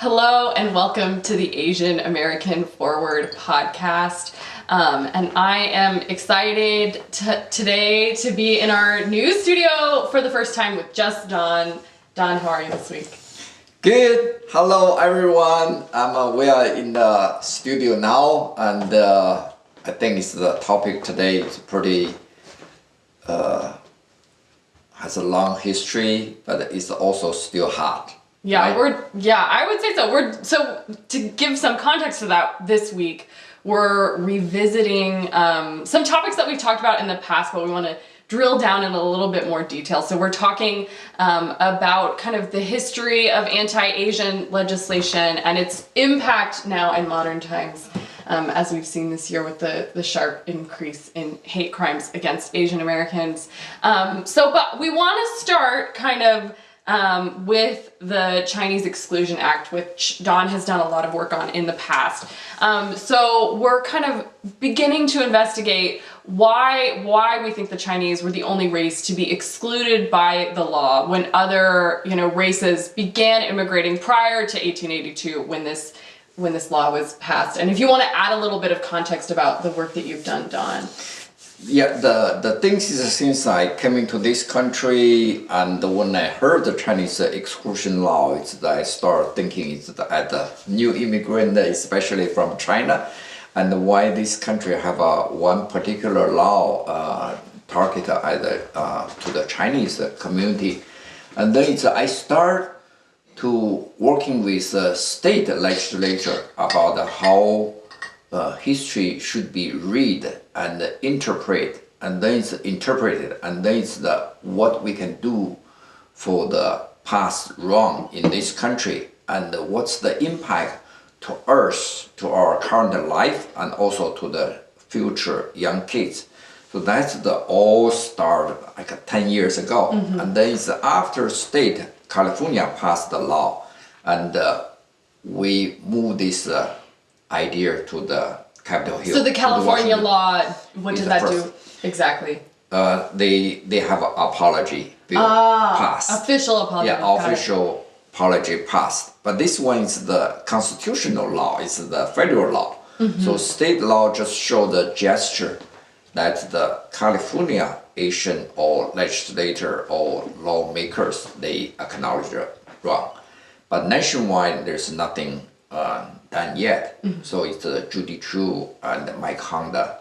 Hello and welcome to the Asian American Forward podcast. And I am excited today to be in our new studio for the first time with just Don. Don, how are you this week? Good. Hello, everyone. We are in the studio now, and I think it's the topic today is pretty has a long history, but it's also still hot. Yeah, right? I would say so. So to give some context to that, this week we're revisiting some topics that we've talked about in the past, but we want to drill down in a little bit more detail. So we're talking about kind of the history of anti-Asian legislation and its impact now in modern times, as we've seen this year with the sharp increase in hate crimes against Asian Americans. But we want to start kind of with the Chinese Exclusion Act, which Don has done a lot of work on in the past. So we're kind of beginning to investigate why we think the Chinese were the only race to be excluded by the law when other, races began immigrating prior to 1882 when this law was passed. And if you want to add a little bit of context about the work that you've done, Don. Yeah, the things is since I came into this country and when I heard the Chinese exclusion law, it's that I started thinking it's as a new immigrant, especially from China, and why this country have one particular law targeted either to the Chinese community, and then I start to working with the state legislature about how history should be read and interpret, and then it's interpreted, and then it's what we can do for the past wrong in this country, and what's the impact to us, to our current life, and also to the future young kids. So that's the all start like 10 years ago, and then it's after state California passed the law, and we moved this idea to the Capitol Hill. So the California law, what did that do exactly? They have an apology bill passed. Official apology. Yeah, official apology passed. But this one is the constitutional law, it's the federal law. So state law just show the gesture that the California Asian or legislator or lawmakers, they acknowledge it wrong. But nationwide, there's nothing done yet. So it's Judy Chu and Mike Honda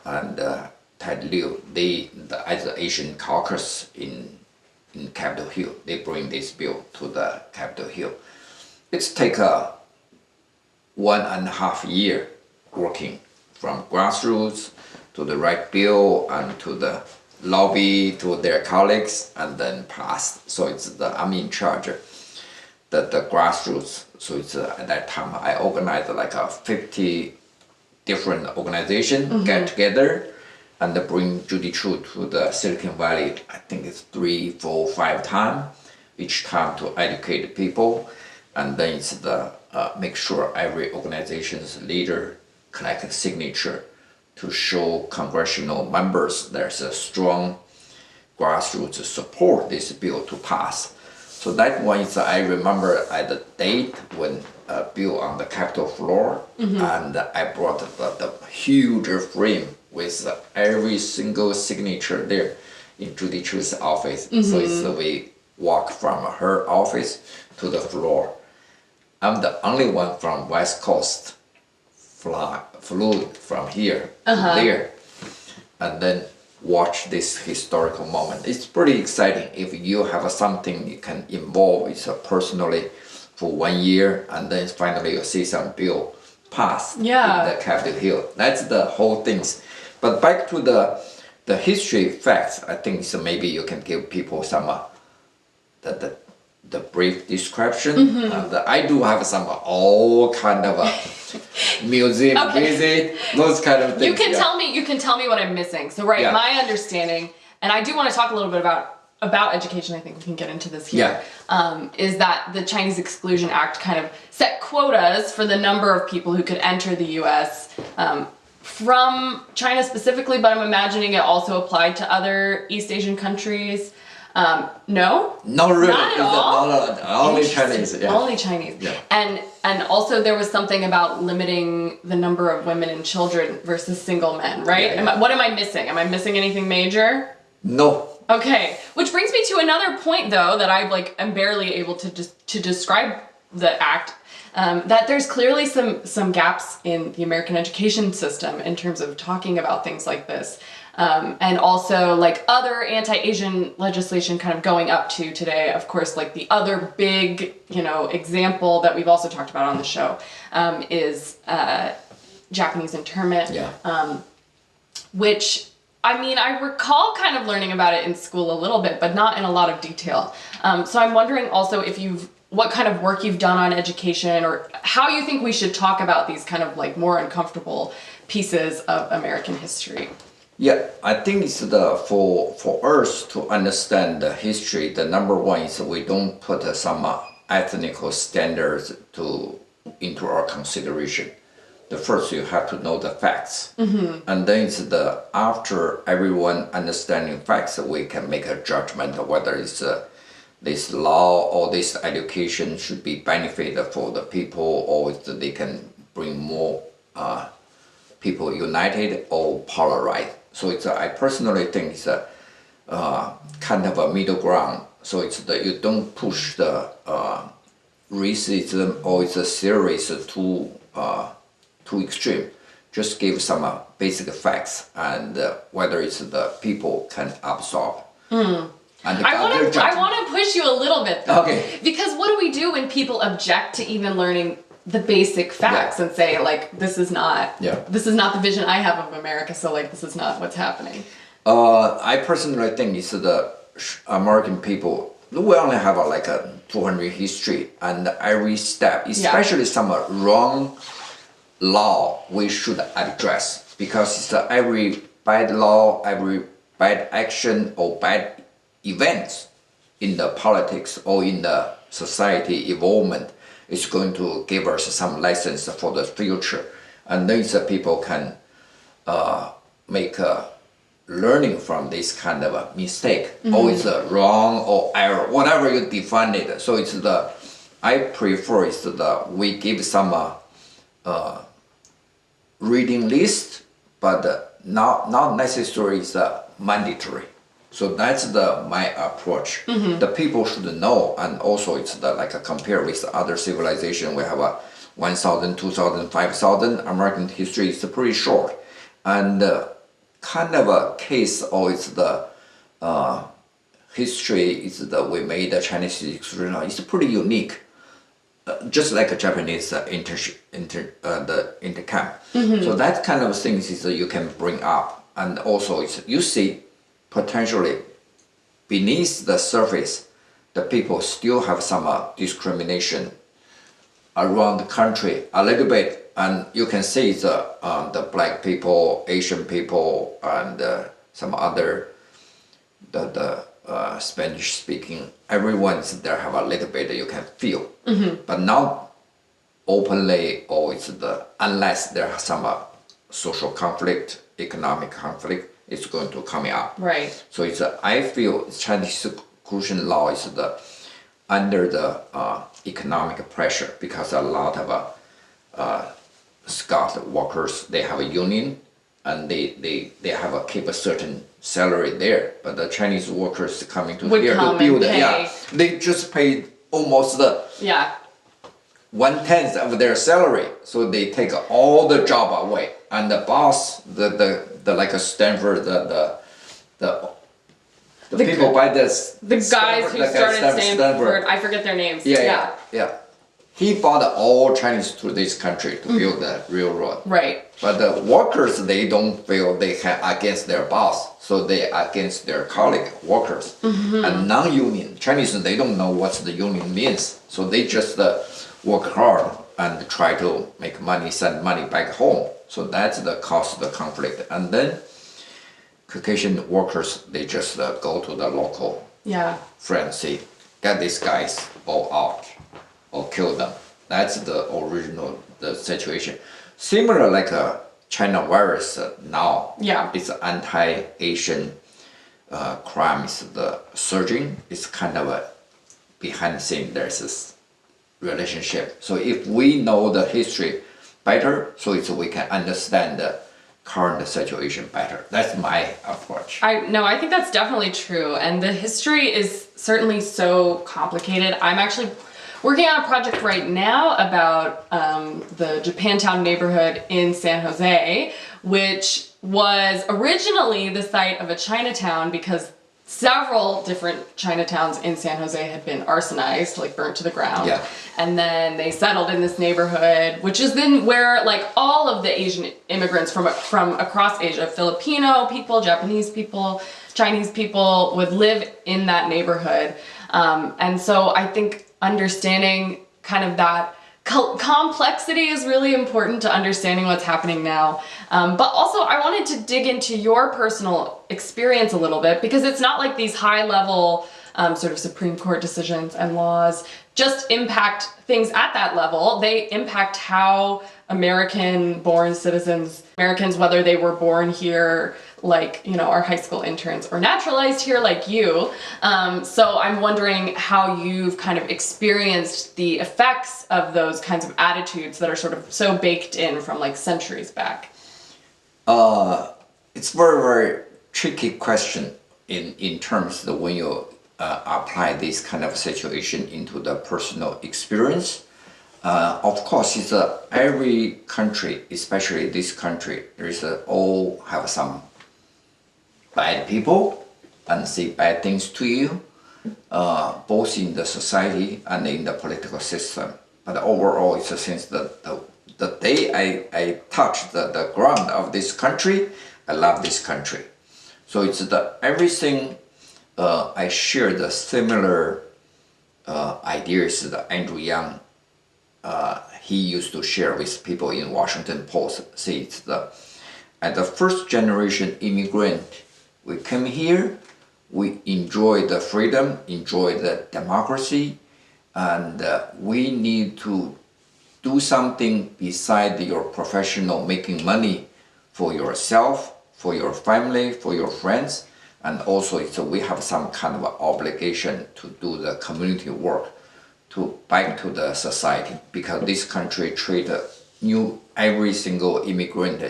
and Ted Liu, as the Asian caucus in Capitol Hill, they bring this bill to the Capitol Hill. It's take 1.5 years working from grassroots to the right bill and to the lobby to their colleagues and then passed. So I'm in charge the grassroots. So it's at that time I organized like 50 different organizations get together and bring Judy Chu to the Silicon Valley. I think it's 3, 4, 5 times each time to educate people, and then it's make sure every organization's leader collect a signature to show congressional members there's a strong grassroots support this bill to pass. So that one is I remember at the date when bill on the Capitol floor, and I brought the huge frame with every single signature there in Judy Chu's office. So we walk from her office to the floor. I'm the only one from West Coast flew from here to there, and then watch this historical moment. It's pretty exciting if you have something you can involve personally for 1 year, and then finally you see some bill pass in the Capitol Hill. That's the whole things. But back to the history facts, I think so maybe you can give people some the brief description. And I do have some all kind of museum visit, those kind of things. You can tell me what I'm missing. So my understanding, and I do want to talk a little bit about education, I think we can get into this here, is that the Chinese Exclusion Act kind of set quotas for the number of people who could enter the US from China specifically, but I'm imagining it also applied to other East Asian countries. No? Not really. Not at all? Only Interesting. Chinese. Yeah. Only Chinese. Yeah. And also there was something about limiting the number of women and children versus single men, right? Yeah, yeah. What am I missing? Am I missing anything major? No. Okay, which brings me to another point though that I am barely able to describe the act. That there's clearly some gaps in the American education system in terms of talking about things like this. And also like other anti-Asian legislation kind of going up to today. Of course, like the other big, example that we've also talked about on the show is Japanese internment. Yeah. Which, I recall kind of learning about it in school a little bit, but not in a lot of detail. So I'm wondering also what kind of work you've done on education or how you think we should talk about these kind of like more uncomfortable pieces of American history. Yeah, I think it's for us to understand the history, the number one is we don't put some ethnical standards into our consideration. The first you have to know the facts, and then it's after everyone understanding facts, we can make a judgment of whether it's this law or this education should be benefit for the people or they can bring more people united or polarized. So I personally think it's kind of a middle ground. So it's you don't push the racism or it's a series too extreme. Just give some basic facts and whether it's the people can absorb. And I want to push you a little bit though. Okay. Because what do we do when people object to even learning the basic facts and say like this is not the vision I have of America, so like this is not what's happening? I personally think it's the American people. We only have like a 200 history, and every step, especially some wrong law, we should address because it's every bad law, every bad action or bad events in the politics or in the society evolvement is going to give us some lessons for the future, and these people can make learning from this kind of a mistake, or it's wrong or error, whatever you define it. So it's I prefer is we give some reading list, but not necessarily is mandatory. So that's my approach. The people should know, and also it's like compare with other civilization. We have 1,000, 2,000, 5,000. American history is pretty short, and kind of a case or it's the history is we made the Chinese Exclusion Act. It's pretty unique, just like a Japanese intercamp. So that kind of things is you can bring up, and also you see potentially beneath the surface, the people still have some discrimination around the country a little bit, and you can see the black people, Asian people, and some other the Spanish speaking. Everyone's there have a little bit you can feel, but not openly or unless there are some social conflict, economic conflict. It's going to come out. Right. So I feel Chinese exclusion law is under the economic pressure because a lot of Scott workers, they have a union and they have keep a certain salary there, but the Chinese workers coming to here to build it, they just pay almost 1/10 of their salary, so they take all the job away, and the boss, the like a Stanford, the people by this, the guys who started Stanford, I forget their names. Yeah. He brought all Chinese to this country to build the railroad. Right. But the workers, they don't feel they can against their boss, so they against their colleague workers. And non-union Chinese, they don't know what the union means, so they just work hard and try to make money, send money back home. So that's the cause of the conflict. And then Caucasian workers, they just go to the local friends, say, get these guys all out or kill them. That's the original situation. Similar like China virus now. It's anti-Asian crime is the surging. It's kind of a behind the scene. There's this relationship. So if we know the history better, so it's we can understand the current situation better. That's my approach. I think that's definitely true. And the history is certainly so complicated. I'm actually working on a project right now about the Japantown neighborhood in San Jose, which was originally the site of a Chinatown because several different Chinatowns in San Jose had been arsonized, like burnt to the ground. Yeah. And then they settled in this neighborhood, which is then where like all of the Asian immigrants from across Asia, Filipino people, Japanese people, Chinese people would live in that neighborhood. And so I think understanding kind of that complexity is really important to understanding what's happening now. But also I wanted to dig into your personal experience a little bit because it's not like these high level sort of Supreme Court decisions and laws just impact things at that level. They impact how American-born citizens, Americans, whether they were born here, like, you know, our high school interns, or naturalized here like you. So I'm wondering how you've kind of experienced the effects of those kinds of attitudes that are sort of so baked in from like centuries back. It's very, very tricky question in terms of when you apply this kind of situation into the personal experience. Of course, it's every country, especially this country, there is all have some bad people and say bad things to you, both in the society and in the political system. But overall, it's since the day I touched the ground of this country, I love this country. So it's everything. I share the similar ideas that Andrew Yang he used to share with people in Washington Post. Say it's at the first generation immigrant, we came here, we enjoy the freedom, enjoy the democracy, and we need to do something beside your professional making money for yourself, for your family, for your friends. And also we have some kind of obligation to do the community work to back to the society, because this country treat every single immigrant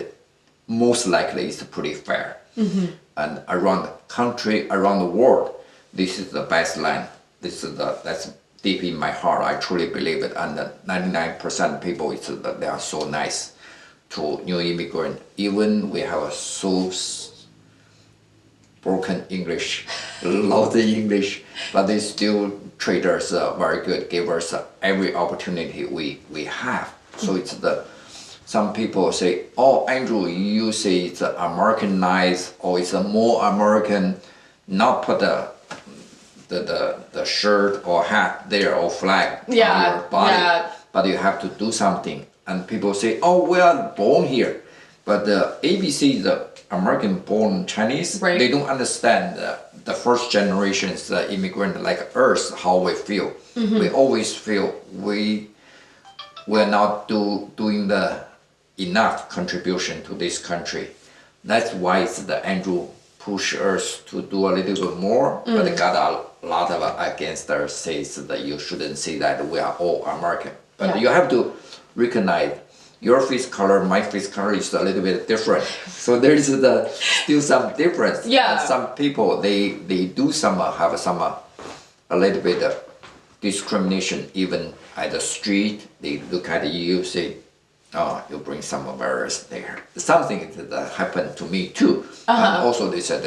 most likely is pretty fair. Mm-hmm. And around the country, around the world, this is the best land. That's deep in my heart. I truly believe it. And 99% people, they are so nice to new immigrant. Even we have so broken English, lousy English, but they still treat us very good, give us every opportunity we have. So some people say, oh, Andrew, you say it's Americanized or it's a more American, not put the shirt or hat there or flag on your body, but you have to do something. And people say, oh, we are born here, but the ABC, the American-born Chinese, right. They don't understand the first generation's immigrant like us, how we feel. Mm-hmm. We always feel we're not doing the enough contribution to this country. That's why Andrew push us to do a little bit more, but got a lot of against us, says that you shouldn't say that we are all American. But you have to recognize your face color, my face color is a little bit different. So there is still some difference. Yeah. And some people, they do have some a little bit of discrimination even at the street. They look at you, say, oh, you bring some virus there. Something that happened to me too. And also they said,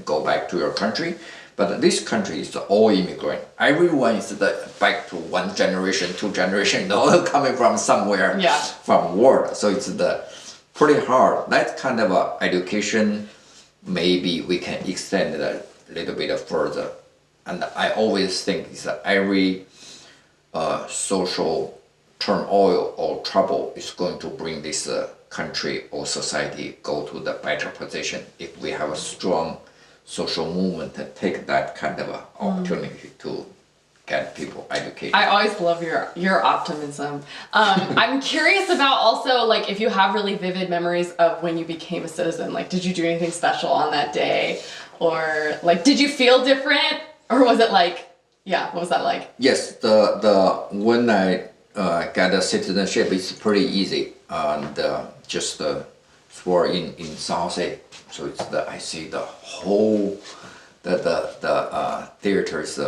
go back to your country. But this country is all immigrant. Everyone is back to one generation, two generation, all coming from somewhere, from world. So it's pretty hard. That kind of education, maybe we can extend it a little bit further. And I always think it's every social turmoil or trouble is going to bring this country or society go to the better position if we have a strong social movement to take that kind of opportunity to get people educated. I always love your optimism. I'm curious about also like if you have really vivid memories of when you became a citizen. Like, did you do anything special on that day, or like did you feel different, or was it like, yeah, what was that like? Yes, the when I got a citizenship, it's pretty easy, and just swore in San Jose. So it's I see the whole the theaters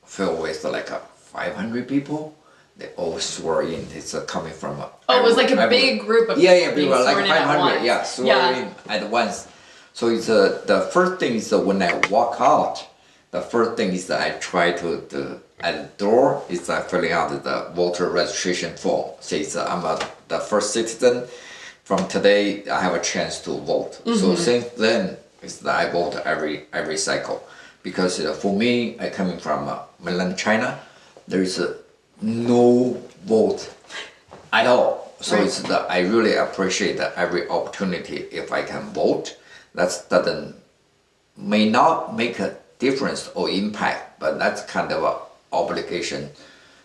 filled with like 500 people. They all swore in. It's coming from. It was like a big group of people being like sworn in at 500. once. Yeah, swore in at once. So it's the first thing is when I walk out. The first thing is that I try to at the door is filling out the voter registration form. Says I'm the first citizen. From today, I have a chance to vote. So since then, is that I vote every cycle, because for me, I coming from mainland China, there is no vote at all. So it's that I really appreciate that every opportunity if I can vote. That may not make a difference or impact, but that's kind of an obligation.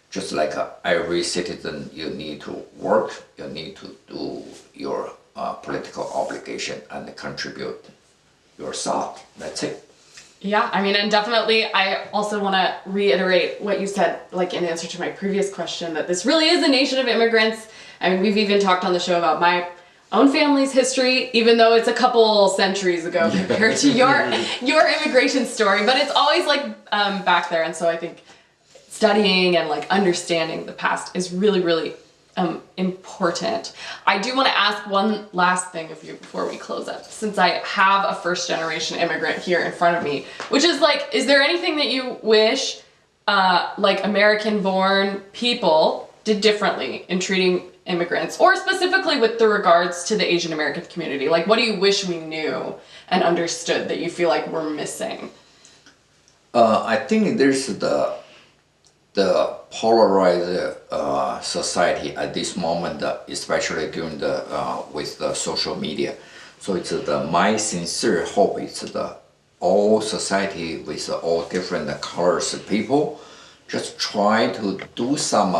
Just like every citizen, you need to work, you need to do your political obligation and contribute your thought. That's it. Yeah, I mean, and definitely, I also want to reiterate what you said, like in answer to my previous question, that this really is a nation of immigrants. I mean, we've even talked on the show about my own family's history, even though it's a couple centuries ago compared to your immigration story, but it's always like back there. And so I think studying and like understanding the past is really, really important. I do want to ask one last thing of you before we close up, since I have a first generation immigrant here in front of me, which is like, is there anything that you wish like American born people did differently in treating immigrants, or specifically with the regards to the Asian American community? Like, what do you wish we knew and understood that you feel like we're missing? I think there's the polarized society at this moment, especially during with the social media. So it's my sincere hope it's all society with all different colors of people just try to do some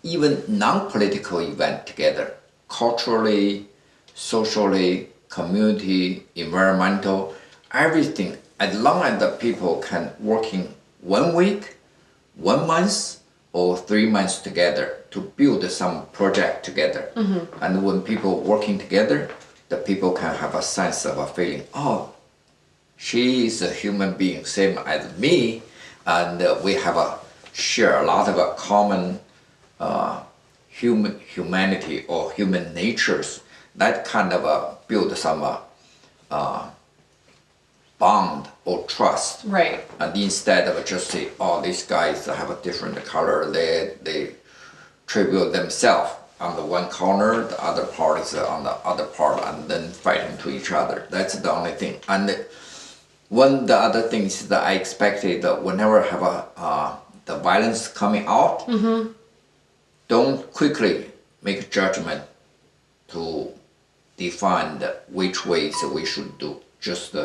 even non-political event together, culturally, socially, community, environmental, everything. As long as the people can working 1 week, 1 month, or 3 months together to build some project together. And when people working together, the people can have a sense of a feeling, oh, she is a human being, same as me, and we have share a lot of common humanity or human natures. That kind of build some bond or trust. Right. And instead of just say, oh, these guys have a different color, they tribute themselves on the one corner, the other part is on the other part, and then fighting to each other. That's the only thing. And the other thing is that I expected that whenever I have the violence coming out, don't quickly make a judgment to define which ways we should do. Just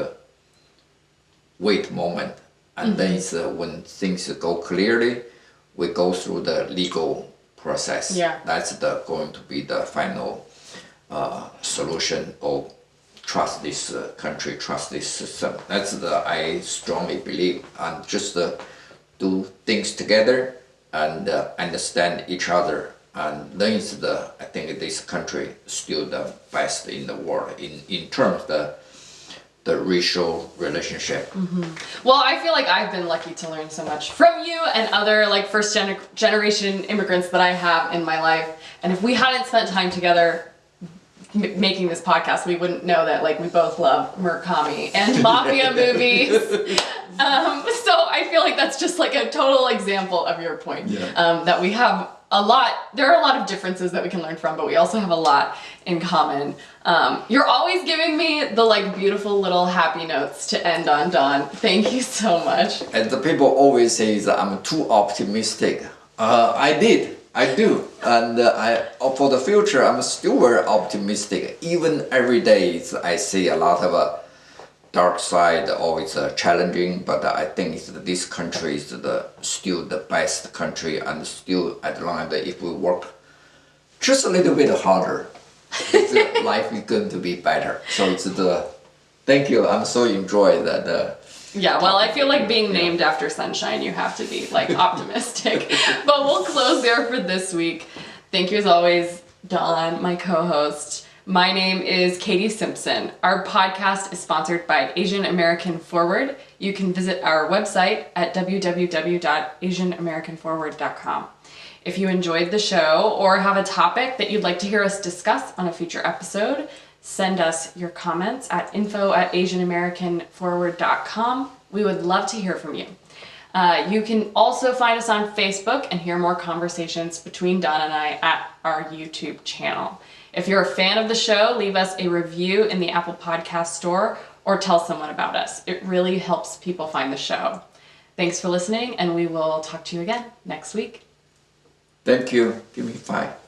wait a moment, and then it's, when things go clearly, we go through the legal process. Yeah. That's going to be the final solution, or trust this country, trust this system. That's I strongly believe, and just do things together and understand each other, and then it's I think this country still the best in the world in terms of the racial relationship. Well, I feel like I've been lucky to learn so much from you and other like first generation immigrants that I have in my life. And if we hadn't spent time together making this podcast, we wouldn't know that like we both love Murakami and mafia movies. So I feel like that's just like a total example of your point. That we have there are a lot of differences that we can learn from, but we also have a lot in common. You're always giving me the like beautiful little happy notes to end on, Don. Thank you so much. And the people always say that I'm too optimistic. I do, and for the future I'm still very optimistic. Even every day I see a lot of dark side, always challenging, but I think this country is still the best country, and still at long as if we work just a little bit harder, life is going to be better. So thank you. I'm so enjoyed that. Yeah, well, I feel like being named after sunshine, you have to be like optimistic. But we'll close there for this week. Thank you as always, Dawn, my co-host. My name is Katie Simpson. Our podcast is sponsored by Asian American Forward. You can visit our website at www.asianamericanforward.com. If you enjoyed the show or have a topic that you'd like to hear us discuss on a future episode, send us your comments at info@asianamericanforward.com. We would love to hear from you. You can also find us on Facebook and hear more conversations between Dawn and I at our YouTube channel. If you're a fan of the show, leave us a review in the Apple Podcast Store or tell someone about us. It really helps people find the show. Thanks for listening, and we will talk to you again next week. Thank you. Give me 5.